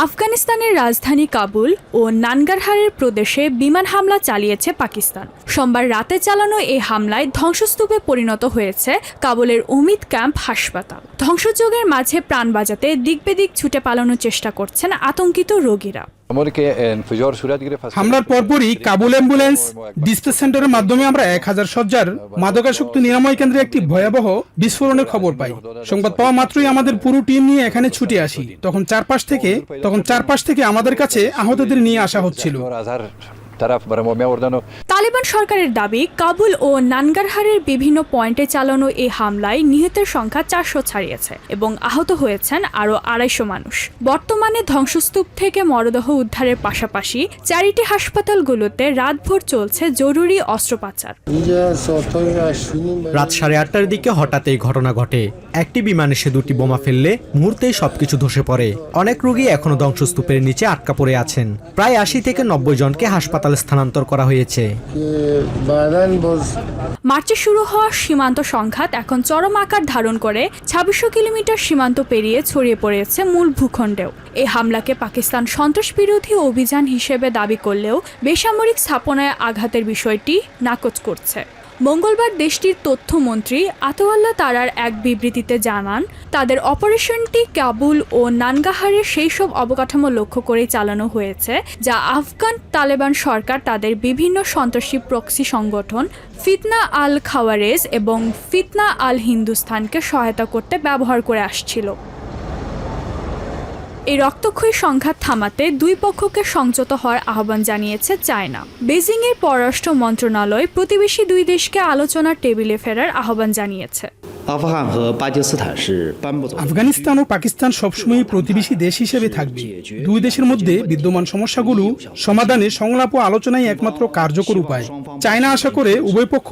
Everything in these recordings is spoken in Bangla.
আফগানিস্তানের রাজধানী কাবুল ও নানগারহারের প্রদেশে বিমান হামলা চালিয়েছে পাকিস্তান। সোমবার রাতে চালানো এই হামলায় ধ্বংসস্তূপে পরিণত হয়েছে কাবুলের উমিদ ক্যাম্প হাসপাতাল। ধ্বংসযজ্ঞের মাঝে প্রাণ বাঁচাতে দিকবেদিক ছুটে পালানোর চেষ্টা করছেন আতঙ্কিত রোগীরা। হামলার পরপরই কাবুল অ্যাম্বুলেন্স ডিসপ্লে সেন্টারের মাধ্যমে আমরা 1000 সজ্জার মাদকাসক্ত নিরাময় কেন্দ্রে একটি ভয়াবহ বিস্ফোরণের খবর পাই। সংবাদ পাওয়া মাত্রই আমাদের পুরো টিম নিয়ে এখানে ছুটে আসি। তখন চারপাশ থেকে আমাদের কাছে আহতদের নিয়ে আসা হচ্ছিল। তালেবান সরকারের দাবি, কাবুল ও নানগারহারের বিভিন্ন পয়েন্টে চালানো এই হামলায় নিহতের সংখ্যা 400 ছাড়িয়েছে এবং আহত হয়েছেন আরও 250 মানুষ। বর্তমানে ধ্বংসস্তূপ থেকে মরদেহ উদ্ধারের পাশাপাশি চ্যারিটি হাসপাতালগুলোতে রাতভর চলছে জরুরি অস্ত্রোপচার। রাত 8:30টার দিকে হঠাৎ এই ঘটনা ঘটে। একটি বিমান এসে দুটি বোমা ফেললে মুহূর্তেই সবকিছু ধসে পড়ে। অনেক রোগী এখনো ধ্বংসস্তূপের নিচে আটকা পড়ে আছেন। প্রায় 80 থেকে 90 জনকে হাসপাতালে স্থানান্তর করা হয়েছে। মার্চে শুরু হওয়া সীমান্ত সংঘাত এখন চরম আকার ধারণ করে 2600 কিলোমিটার সীমান্ত পেরিয়ে ছড়িয়ে পড়েছে মূল ভূখণ্ডেও। এই হামলাকে পাকিস্তান সন্ত্রাস বিরোধী অভিযান হিসেবে দাবি করলেও বেসামরিক স্থাপনায় আঘাতের বিষয়টি নাকচ করছে। মঙ্গলবার দেশটির তথ্যমন্ত্রী আতওয়াল্লাহ তারার এক বিবৃতিতে জানান, তাদের অপারেশনটি কাবুল ও নানগাহারের সেই সব অবকাঠামো লক্ষ্য করে চালানো হয়েছে যা আফগান তালেবান সরকার তাদের বিভিন্ন সন্ত্রাসী প্রক্সি সংগঠন ফিতনা আল খাওয়ারেজ এবং ফিতনা আল হিন্দুস্তানকে সহায়তা করতে ব্যবহার করে আসছিল। এই রক্তক্ষয়ী সংঘাত থামাতে দুই পক্ষকে সংযত হওয়ার আহ্বান জানিয়েছে চায়না। বেজিংয়ের পররাষ্ট্র মন্ত্রণালয় প্রতিবেশী দুই দেশকে আলোচনার টেবিলে ফেরার আহ্বান জানিয়েছে। আফগানিস্তান ও পাকিস্তান সবসময় প্রতিবেশী দেশ হিসেবে থাকবে। দুই দেশের মধ্যে বিদ্যমান সমস্যাগুলো সমাধানে সংলাপ ও আলোচনাই একমাত্র কার্যকর উপায়। চায়না আশা করে উভয় পক্ষ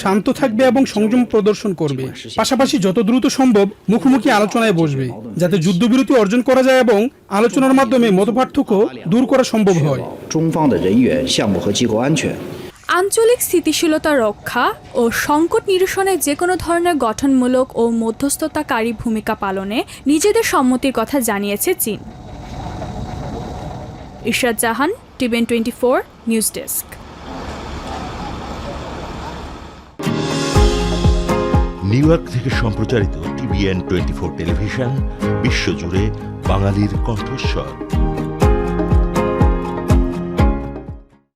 শান্ত থাকবে এবং সংযম প্রদর্শন করবে। পাশাপাশি যত দ্রুত সম্ভব মুখোমুখি আলোচনায় বসবে, যাতে যুদ্ধবিরতি অর্জন করা যায় এবং আলোচনার মাধ্যমে মতপার্থক্য দূর করা সম্ভব হয়। আঞ্চলিক স্থিতিশীলতা রক্ষা ও সংকট নিরসনে যে কোনো ধরনের গঠনমূলক ও মধ্যস্থতাকারী ভূমিকা পালনে নিজেদের সম্মতির কথা জানিয়েছে চীন। Ishrat Jahan, TVN 24 news desk. New York থেকে সম্প্রচারিত টিভিএন 24 টেলিভিশন বিশ্বজুড়ে বাঙালির কণ্ঠস্বর।